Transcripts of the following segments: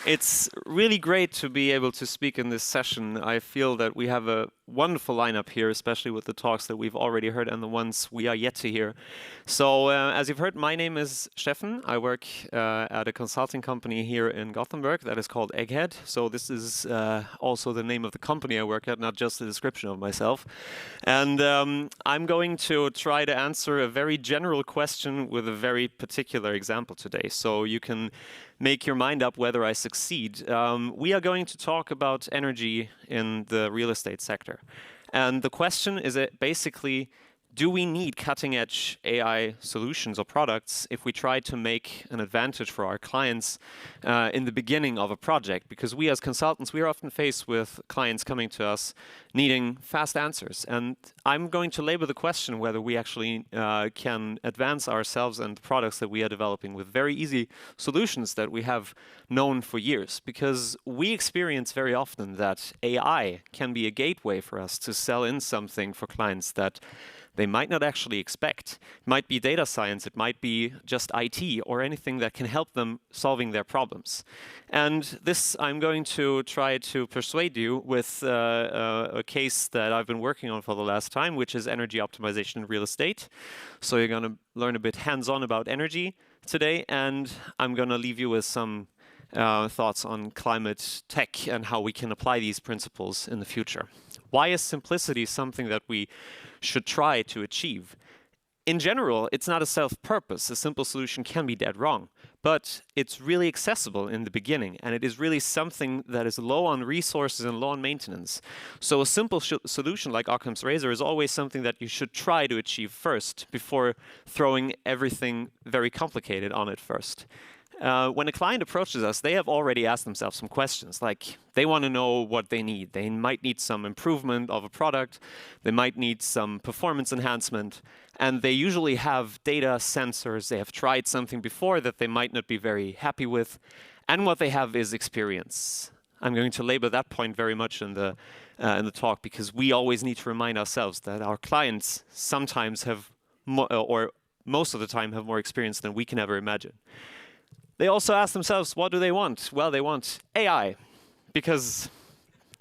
It's really great to be able to speak in this session. I feel that we have a wonderful lineup here, especially with the talks that we've already heard and the ones we are yet to hear. So, as you've heard, my name is Steffen. I work at a consulting company here in Gothenburg that is called Eghed. So this is also the name of the company I work at, not just a description of myself. And I'm going to try to answer a very general question with a very particular example today. So you can make your mind up whether I succeed. We are going to talk about energy in the real estate sector. And the question is basically, do we need cutting-edge AI solutions or products if we try to make an advantage for our clients in the beginning of a project? Because we as consultants, we are often faced with clients coming to us needing fast answers. And I'm going to label the question whether we actually can advance ourselves and the products that we are developing with very easy solutions that we have known for years. Because we experience very often that AI can be a gateway for us to sell in something for clients that they might not actually expect. It might be data science, it might be just IT or anything that can help them solving their problems. And this I'm going to try to persuade you with a case that I've been working on for the last time, which is energy optimization in real estate. So you're going to learn a bit hands-on about energy today, and I'm going to leave you with some thoughts on climate tech and how we can apply these principles in the future. Why is simplicity something that we should try to achieve? In general, it's not a self-purpose. A simple solution can be dead wrong, but it's really accessible in the beginning, and it is really something that is low on resources and low on maintenance. So a simple solution like Occam's razor is always something that you should try to achieve first before throwing everything very complicated on it first. When a client approaches us, they have already asked themselves some questions, like they want to know what they need. They might need some improvement of a product, they might need some performance enhancement, and they usually have data sensors. They have tried something before that they might not be very happy with, and what they have is experience. I'm going to labor that point very much in the talk, because we always need to remind ourselves that our clients sometimes have, or most of the time, have more experience than we can ever imagine. They also ask themselves, what do they want? Well, they want AI, because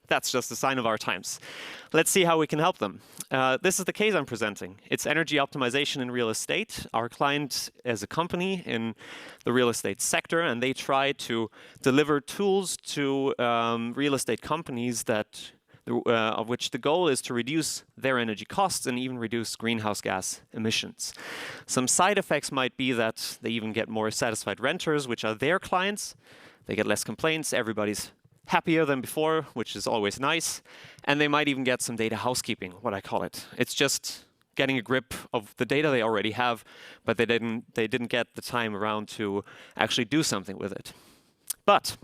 that's just a sign of our times. Let's see how we can help them. This is the case I'm presenting. It's energy optimization in real estate. Our client is a company in the real estate sector, and they try to deliver tools to real estate companies that of which the goal is to reduce their energy costs and even reduce greenhouse gas emissions. Some side effects might be that they even get more satisfied renters, which are their clients. They get less complaints, everybody's happier than before, which is always nice. And they might even get some data housekeeping, what I call it. It's just getting a grip of the data they already have, but they didn't get the time around to actually do something with it. But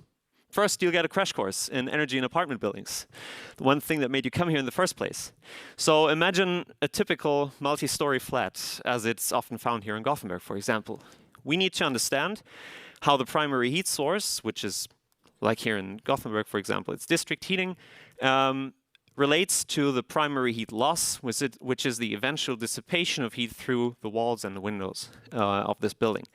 first, you'll get a crash course in energy in apartment buildings, the one thing that made you come here in the first place. So imagine a typical multi-story flat, as it's often found here in Gothenburg, for example. We need to understand how the primary heat source, which is like here in Gothenburg, for example, it's district heating, relates to the primary heat loss, which is the eventual dissipation of heat through the walls and the windows of this building.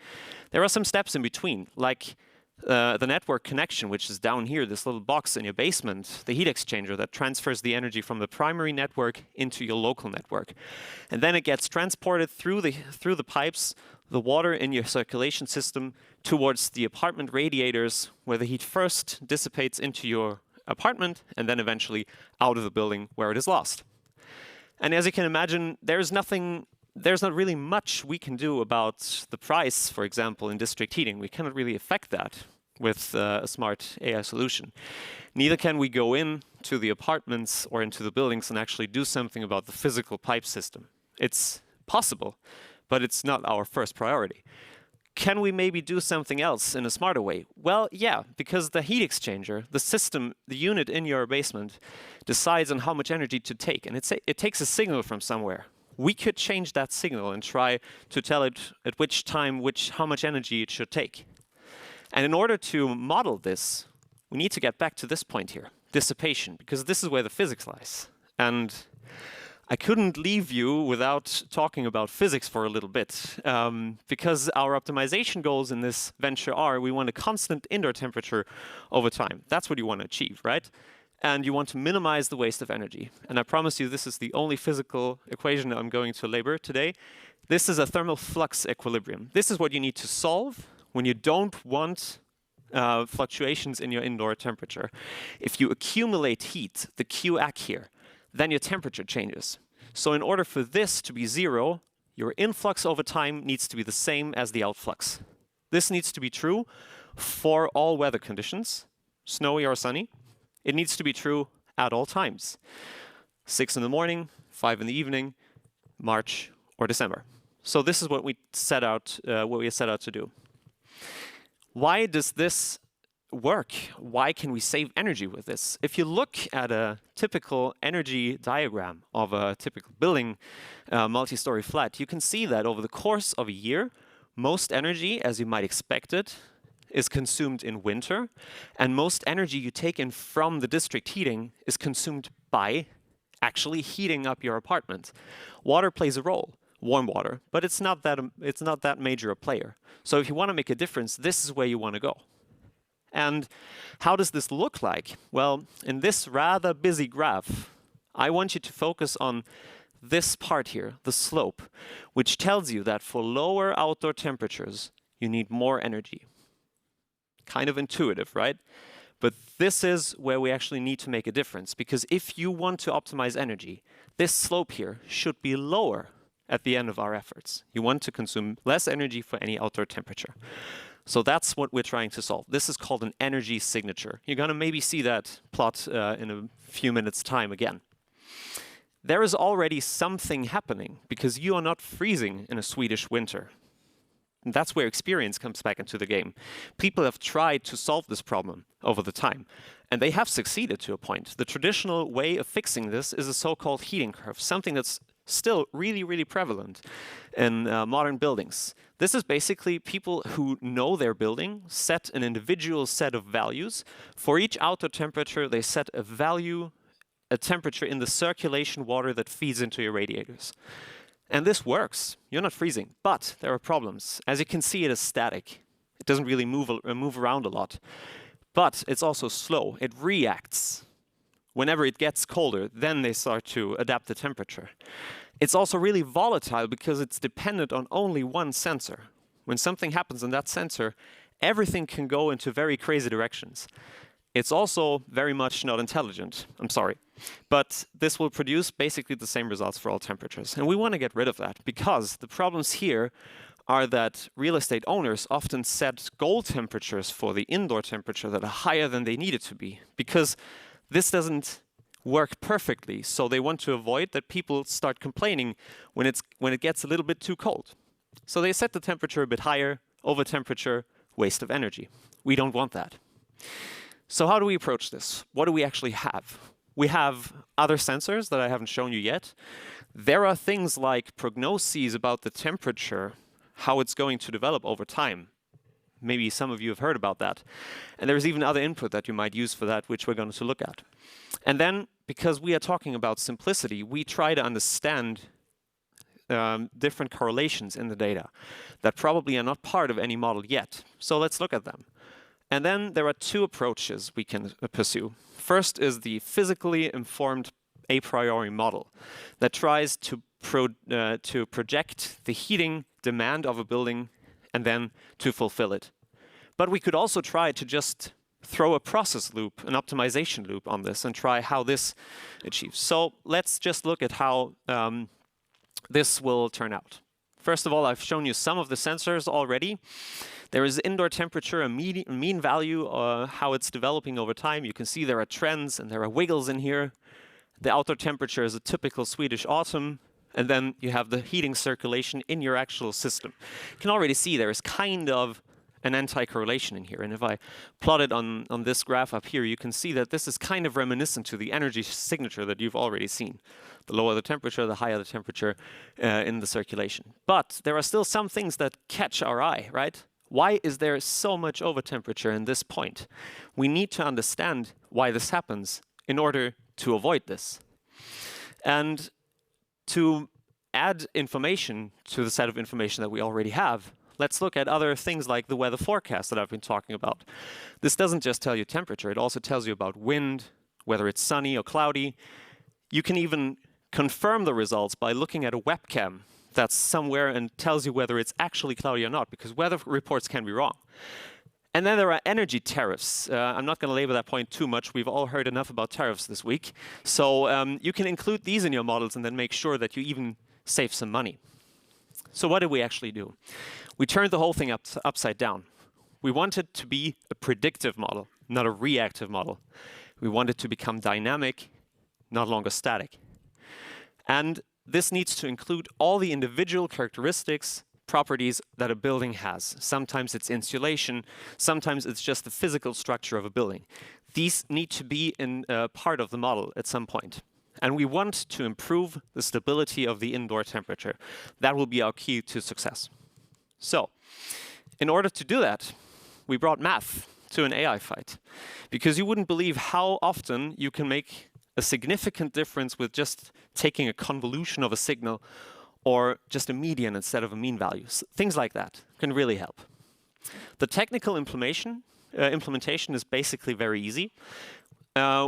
There are some steps in between, like the network connection, which is down here, this little box in your basement, the heat exchanger that transfers the energy from the primary network into your local network. And then it gets transported through the pipes, the water in your circulation system, towards the apartment radiators, where the heat first dissipates into your apartment and then eventually out of the building where it is lost. And as you can imagine, there's not really much we can do about the price, for example, in district heating. We cannot really affect that with a smart AI solution. Neither can we go in to the apartments or into the buildings and actually do something about the physical pipe system. It's possible, but it's not our first priority. Can we maybe do something else in a smarter way? Well, yeah, because the heat exchanger, the system, the unit in your basement, decides on how much energy to take, and it takes a signal from somewhere. We could change that signal and try to tell it at which time, how much energy it should take. And in order to model this, we need to get back to this point here, dissipation, because this is where the physics lies. And I couldn't leave you without talking about physics for a little bit, because our optimization goals in this venture are we want a constant indoor temperature over time. That's what you want to achieve, right? And you want to minimize the waste of energy. And I promise you this is the only physical equation I'm going to labor today. This is a thermal flux equilibrium. This is what you need to solve when you don't want fluctuations in your indoor temperature. If you accumulate heat, the QAC here, then your temperature changes. So in order for this to be zero, your influx over time needs to be the same as the outflux. This needs to be true for all weather conditions, snowy or sunny. It needs to be true at all times. 6 in the morning, 5 in the evening, March or December. So this is what we set out to do. Why does this work? Why can we save energy with this? If you look at a typical energy diagram of a typical building, multi-story flat, you can see that over the course of a year, most energy, as you might expect it, is consumed in winter, and most energy you take in from the district heating is consumed by actually heating up your apartment. Water plays a role, warm water, but it's not that major a player. So if you want to make a difference, this is where you want to go. And how does this look like? Well, in this rather busy graph, I want you to focus on this part here, the slope, which tells you that for lower outdoor temperatures, you need more energy. Kind of intuitive, right? But this is where we actually need to make a difference, because if you want to optimize energy, this slope here should be lower at the end of our efforts. You want to consume less energy for any outdoor temperature. So that's what we're trying to solve. This is called an energy signature. You're going to maybe see that plot in a few minutes' time again. There is already something happening because you are not freezing in a Swedish winter. And that's where experience comes back into the game. People have tried to solve this problem over the time, and they have succeeded to a point. The traditional way of fixing this is a so-called heating curve, something that's still really, really prevalent in modern buildings. This is basically people who know their building, set an individual set of values. For each outdoor temperature, they set a value, a temperature in the circulation water that feeds into your radiators. And this works. You're not freezing, but there are problems. As you can see, it is static. It doesn't really move around a lot. But it's also slow. It reacts. Whenever it gets colder, then they start to adapt the temperature. It's also really volatile because it's dependent on only one sensor. When something happens in that sensor, everything can go into very crazy directions. It's also very much not intelligent, I'm sorry. But this will produce basically the same results for all temperatures. And we want to get rid of that because the problems here are that real estate owners often set goal temperatures for the indoor temperature that are higher than they need it to be, because this doesn't work perfectly. So they want to avoid that people start complaining when it gets a little bit too cold. So they set the temperature a bit higher, over temperature, waste of energy. We don't want that. So how do we approach this? What do we actually have? We have other sensors that I haven't shown you yet. There are things like prognoses about the temperature, how it's going to develop over time. Maybe some of you have heard about that. And there's even other input that you might use for that, which we're going to look at. And then, because we are talking about simplicity, we try to understand different correlations in the data that probably are not part of any model yet. So let's look at them. And then there are two approaches we can pursue. First is the physically informed a priori model that tries to project the heating demand of a building and then to fulfill it. But we could also try to just throw a process loop, an optimization loop on this and try how this achieves. So let's just look at how this will turn out. First of all, I've shown you some of the sensors already. There is indoor temperature, a mean value, how it's developing over time. You can see there are trends and there are wiggles in here. The outdoor temperature is a typical Swedish autumn. And then you have the heating circulation in your actual system. You can already see there is kind of an anti-correlation in here. And if I plot it on this graph up here, you can see that this is kind of reminiscent to the energy signature that you've already seen. The lower the temperature, the higher the temperature in the circulation. But there are still some things that catch our eye, right? Why is there so much over temperature in this point? We need to understand why this happens in order to avoid this. And To add information to the set of information that we already have, let's look at other things like the weather forecast that I've been talking about. This doesn't just tell you temperature, it also tells you about wind, whether it's sunny or cloudy. You can even confirm the results by looking at a webcam that's somewhere and tells you whether it's actually cloudy or not, because weather reports can be wrong. And then there are energy tariffs. I'm not going to labor that point too much. We've all heard enough about tariffs this week. So you can include these in your models and then make sure that you even save some money. So what did we actually do? We turned the whole thing upside down. We wanted to be a predictive model, not a reactive model. We wanted to become dynamic, not longer static. And this needs to include all the individual characteristics, properties that a building has. Sometimes it's insulation, sometimes it's just the physical structure of a building. These need to be in part of the model at some point. And we want to improve the stability of the indoor temperature. That will be our key to success. So, in order to do that, we brought math to an AI fight. Because you wouldn't believe how often you can make a significant difference with just taking a convolution of a signal or just a median instead of a mean value. Things like that can really help. The technical implementation is basically very easy.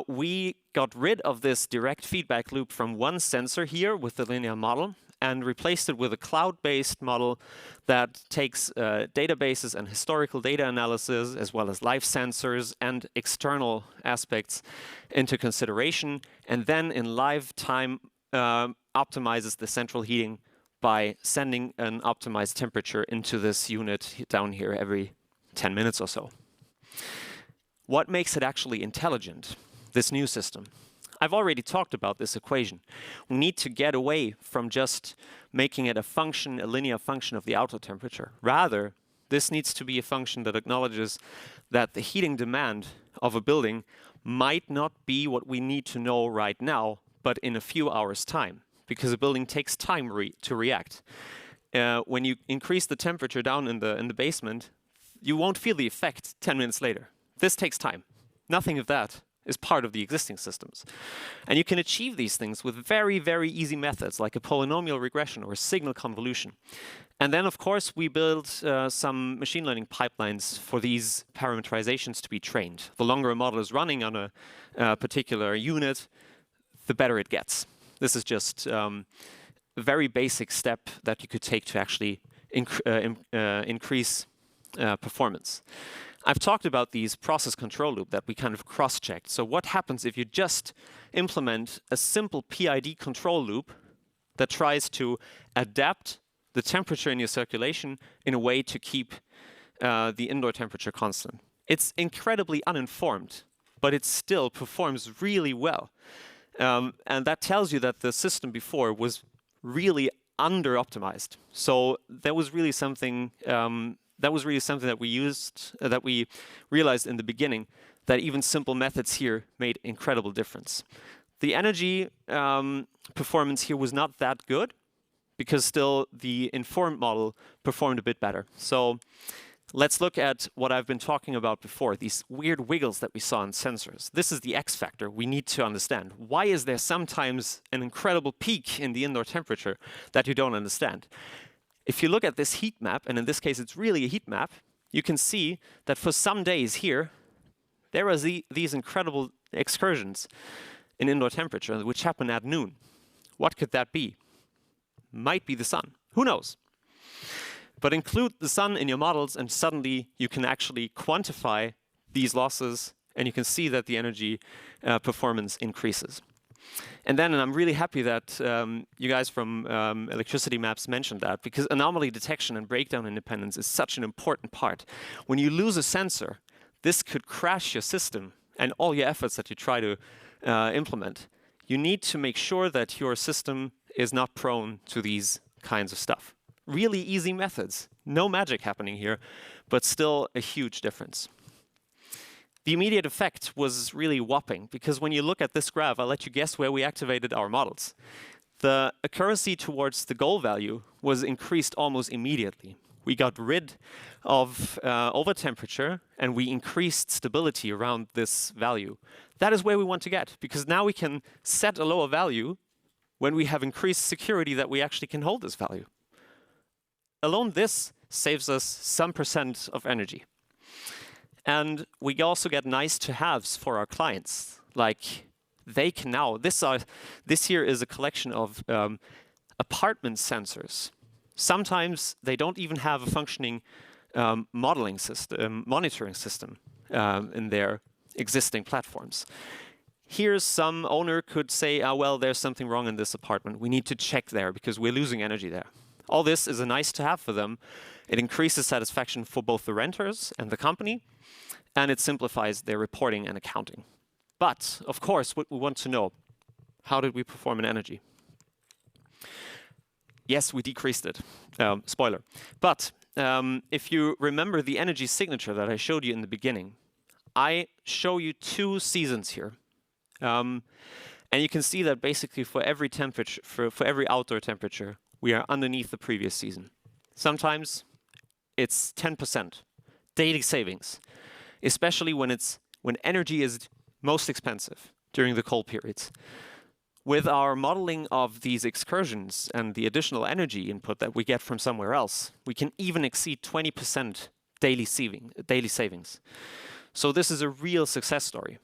We got rid of this direct feedback loop from one sensor here with the linear model and replaced it with a cloud-based model that takes databases and historical data analysis, as well as live sensors and external aspects into consideration, and then in live time optimizes the central heating by sending an optimized temperature into this unit down here every 10 minutes or so. What makes it actually intelligent, this new system? I've already talked about this equation. We need to get away from just making it a function, a linear function of the outdoor temperature. Rather, this needs to be a function that acknowledges that the heating demand of a building might not be what we need to know right now, but in a few hours' time, because a building takes time to react. When you increase the temperature down in the basement, you won't feel the effect 10 minutes later. This takes time. Nothing of that is part of the existing systems. And you can achieve these things with very, very easy methods, like a polynomial regression or a signal convolution. And then, of course, we build some machine learning pipelines for these parameterizations to be trained. The longer a model is running on a particular unit, the better it gets. This is just a very basic step that you could take to actually increase performance. I've talked about these process control loop that we kind of cross-checked. So what happens if you just implement a simple PID control loop that tries to adapt the temperature in your circulation in a way to keep the indoor temperature constant? It's incredibly uninformed, but it still performs really well. And that tells you that the system before was really under-optimized. So that was really something that we used, that we realized in the beginning, that even simple methods here made incredible difference. The energy performance here was not that good, because still the informed model performed a bit better. So let's look at what I've been talking about before, these weird wiggles that we saw in sensors. This is the X factor we need to understand. Why is there sometimes an incredible peak in the indoor temperature that you don't understand? If you look at this heat map, and in this case it's really a heat map, you can see that for some days here, there are these incredible excursions in indoor temperature which happen at noon. What could that be? Might be the sun. Who knows? But include the sun in your models and suddenly you can actually quantify these losses and you can see that the energy performance increases. And then, and I'm really happy that you guys from Electricity Maps mentioned that, because anomaly detection and breakdown independence is such an important part. When you lose a sensor, this could crash your system and all your efforts that you try to implement. You need to make sure that your system is not prone to these kinds of stuff. Really easy methods, no magic happening here, but still a huge difference. The immediate effect was really whopping, because when you look at this graph, I'll let you guess where we activated our models. The accuracy towards the goal value was increased almost immediately. We got rid of overtemperature and we increased stability around this value. That is where we want to get, because now we can set a lower value when we have increased security that we actually can hold this value. Alone this saves us some % of energy. And we also get nice to haves for our clients. Like they can now, this here is a collection of apartment sensors. Sometimes they don't even have a functioning monitoring system in their existing platforms. Here, some owner could say, well, there's something wrong in this apartment. We need to check there because we're losing energy there. All this is a nice to have for them. It increases satisfaction for both the renters and the company, and it simplifies their reporting and accounting. But, of course, what we want to know, how did we perform in energy? Yes, we decreased it. Spoiler. But if you remember the energy signature that I showed you in the beginning, I show you 2 seasons here. And you can see that basically for every temperature, for every outdoor temperature, we are underneath the previous season. Sometimes it's 10% daily savings, especially when energy is most expensive during the cold periods. With our modeling of these excursions and the additional energy input that we get from somewhere else, we can even exceed 20% daily savings. So this is a real success story.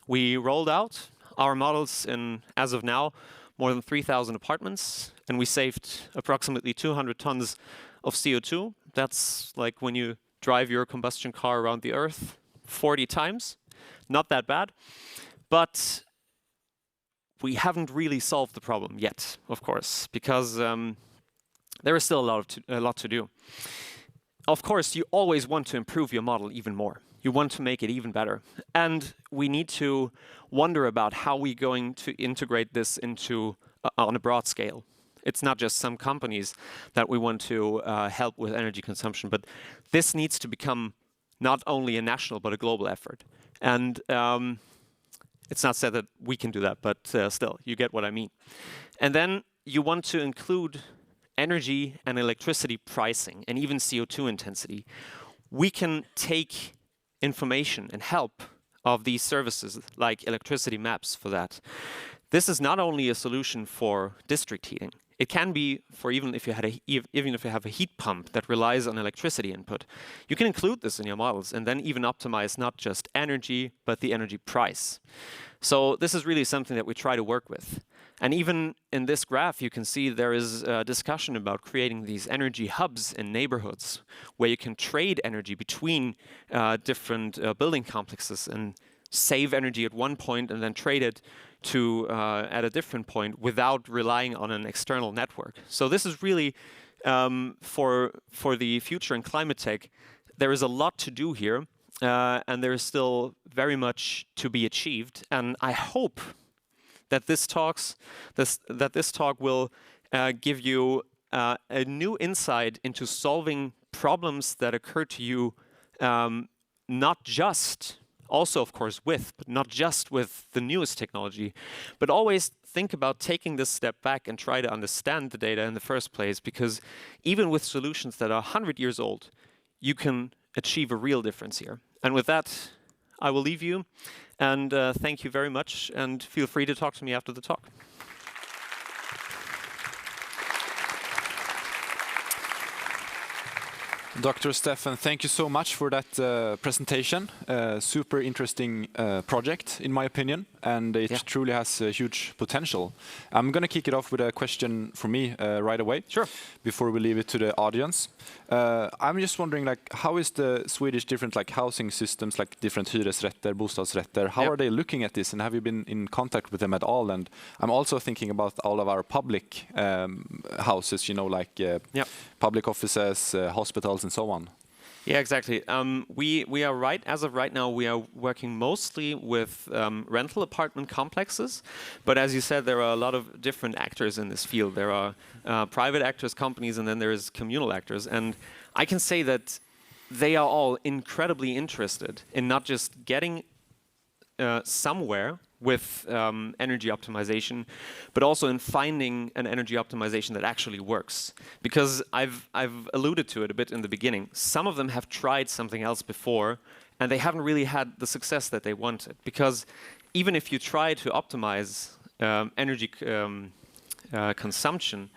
We rolled out our models in, as of now, more than 3,000 apartments, and we saved approximately 200 tons of CO2. That's like when you drive your combustion car around the Earth 40 times. Not that bad, but we haven't really solved the problem yet, of course, because there is still a lot to do. Of course, you always want to improve your model even more. You want to make it even better. And we need to wonder about how we're going to integrate this into on a broad scale. It's not just some companies that we want to help with energy consumption, but this needs to become not only a national, but a global effort. And it's not said that we can do that, but still, you get what I mean. And then you want to include energy and electricity pricing, and even CO2 intensity. We can take information and help of these services, like electricity maps for that. This is not only a solution for district heating. It can be for even if you have a heat pump that relies on electricity input. You can include this in your models and then even optimize not just energy, but the energy price. So this is really something that we try to work with. And even in this graph, you can see there is a discussion about creating these energy hubs in neighborhoods where you can trade energy between different building complexes and save energy at one point and then trade it to at a different point without relying on an external network. So this is really for the future in climate tech. There is a lot to do here, and there is still very much to be achieved. And I hope that this talk will give you a new insight into solving problems that occur to you, not just also, of course, but not just with the newest technology, but always think about taking this step back and try to understand the data in the first place, because even with solutions that are 100 years old, you can achieve a real difference here. And with that, I will leave you, and thank you very much, and feel free to talk to me after the talk. Dr. Steffen, thank you so much for that presentation. Super interesting project, in my opinion, and it truly has a huge potential. I'm going to kick it off with a question for me right away. Sure. Before we leave it to the audience. I'm just wondering, like, how is the Swedish different housing systems, like different hyresrätter, bostadsrätter, how are they looking at this, and have you been in contact with them at all? And I'm also thinking about all of our public houses, you know, like public offices, hospitals, and so on. Yeah, exactly. We are as of right now, we are working mostly with rental apartment complexes. But as you said, there are a lot of different actors in this field. There are private actors, companies, and then there is communal actors. And I can say that they are all incredibly interested in not just getting somewhere with energy optimization, but also in finding an energy optimization that actually works. Because I've alluded to it a bit in the beginning. Some of them have tried something else before, and they haven't really had the success that they wanted. Because even if you try to optimize energy consumption,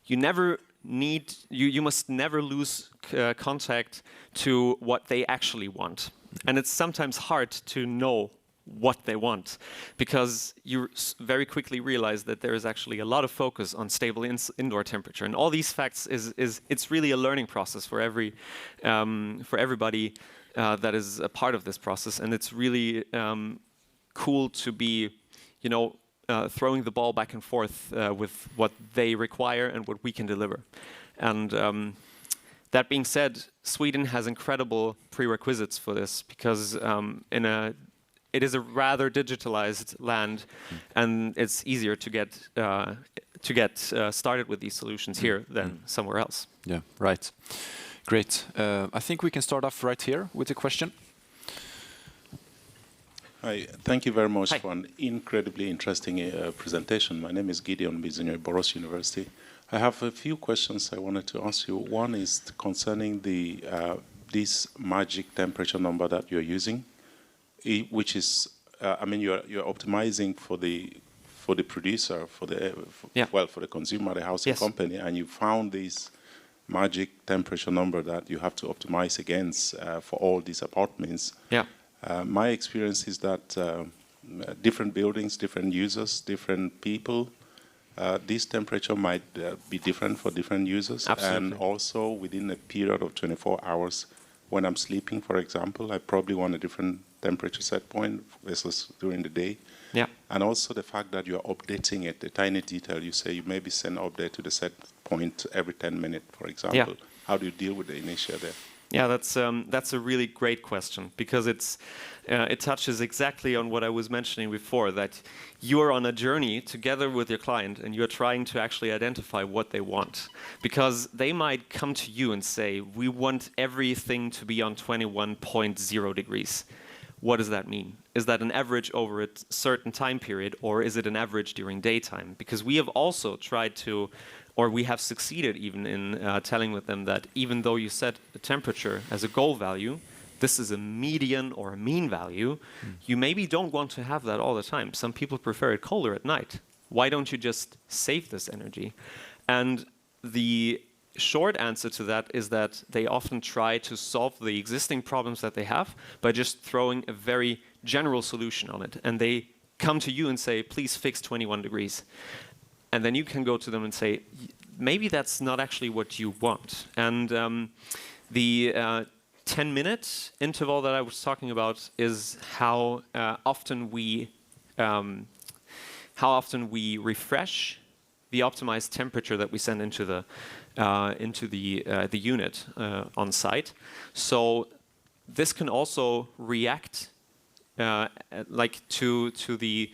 you never need, you must never lose contact to what they actually want. And it's sometimes hard to know what they want, because you very quickly realize that there is actually a lot of focus on stable indoor temperature, and all these facts it's really a learning process for everybody that is a part of this process, and it's really cool to be, throwing the ball back and forth with what they require and what we can deliver. And that being said, Sweden has incredible prerequisites for this, because it is a rather digitalized land, and it's easier to get started with these solutions here than somewhere else. Yeah, right. Great. I think we can start off right here with a question. Hi, thank you very much for an incredibly interesting presentation. My name is Gideon Bizinger, Borås University. I have a few questions I wanted to ask you. One is concerning this magic temperature number that you're using, which is, you're optimizing for the producer, for the consumer, the housing company, and you found this magic temperature number that you have to optimize against for all these apartments. Yeah. My experience is that different buildings, different users, different people, this temperature might be different for different users. Absolutely. And also within a period of 24 hours, when I'm sleeping, for example, I probably want a different temperature set point versus during the day. Yeah. And also the fact that you're updating it, the tiny detail, you say you maybe send update to the set point every 10 minutes, for example. Yeah. How do you deal with the inertia there? Yeah, that's a really great question, because it touches exactly on what I was mentioning before, that you're on a journey together with your client and you're trying to actually identify what they want. Because they might come to you and say, we want everything to be on 21.0 degrees. What does that mean? Is that an average over a certain time period, or is it an average during daytime? Because we have also tried to, or we have succeeded even in telling with them that even though you set a temperature as a goal value, this is a median or a mean value, you maybe don't want to have that all the time. Some people prefer it colder at night. Why don't you just save this energy? And the short answer to that is that they often try to solve the existing problems that they have by just throwing a very general solution on it. And they come to you and say, please fix 21 degrees. And then you can go to them and say, maybe that's not actually what you want. And the 10-minute interval that I was talking about is how often we refresh the optimized temperature that we send into the unit on site. So this can also react to the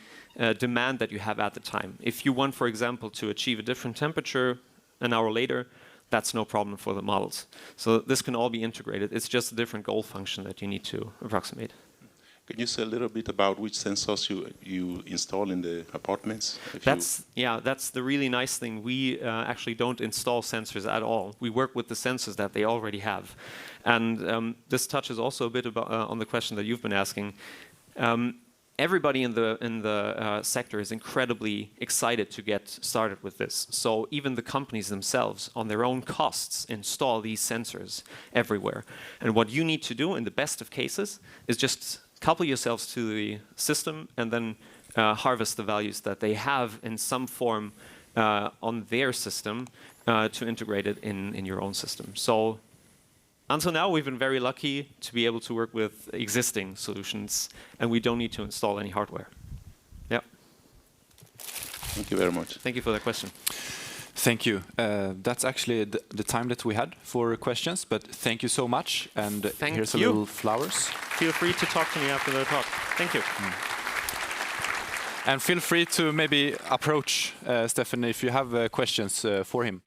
demand that you have at the time. If you want, for example, to achieve a different temperature an hour later, that's no problem for the models. So this can all be integrated. It's just a different goal function that you need to approximate. Can you say a little bit about which sensors you install in the apartments? That's the really nice thing. We actually don't install sensors at all. We work with the sensors that they already have. And this touches also a bit about, on the question that you've been asking. Everybody in the sector is incredibly excited to get started with this. So even the companies themselves, on their own costs, install these sensors everywhere. And what you need to do in the best of cases is just couple yourselves to the system and then harvest the values that they have in some form on their system to integrate it in your own system. So until now, we've been very lucky to be able to work with existing solutions, and we don't need to install any hardware. Yeah. Thank you very much. Thank you for that question. Thank you. That's actually the time that we had for questions, but thank you so much. And here's a little flowers. Feel free to talk to me after the talk. Thank you. And feel free to maybe approach Steffen if you have questions for him.